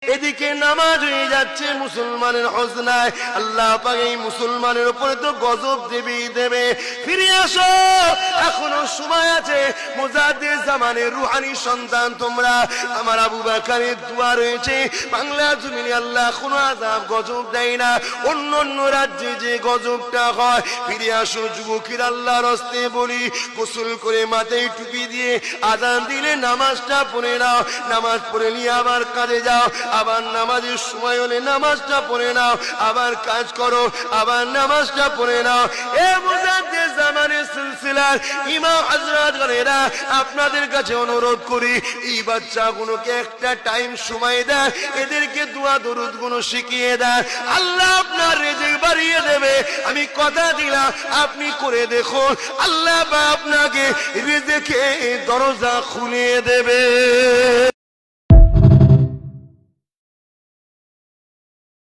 এদিকে নামাজ হয়ে যাচ্ছে মুসলমানের হজনায়, আল্লাহ পাক এই মুসলমানের উপরে তো গজব দেবে। ফিরে আসো, এখনো সময় আছে। মুজাদ্দিদ জামানের রুহানি সন্তান তোমরা, আমার আবু বকরের দোয়া রয়েছে, বাংলা জমিনে আল্লাহ কোনো আযাব গজব দেয় না, অন্য অন্য রাজ্যে যে গজবটা হয়। ফিরে আসো যুবকের, আল্লাহর রাস্তে বলি, গোসল করে মাথায় টুপি দিয়ে আযান দিলে নামাজটা পড়ে নাও, নামাজ পড়ে নিয়ে আবার কাজে যাও, আবার নামাজের সময় হলে নামাজটা পড়ে নাও, আবার কাজ করো, আবার নামাজটা পড়ে নাও। এ মুজাদ্দিদ জামানের সিলসিলার ইমাম হযরতগণেরা, আপনাদের কাছে অনুরোধ করি, এই বাচ্চাগুলোকে একটা টাইম সময় দেন, এদেরকে দোয়া দরুদ গুলো শিখিয়ে দেন, আল্লাহ আপনার রিজিক বাড়িয়ে দেবে। আমি কথা দিলাম, আপনি করে দেখুন, আল্লাহ আপনাকে রিজিকের দরজা খুলে দেবে।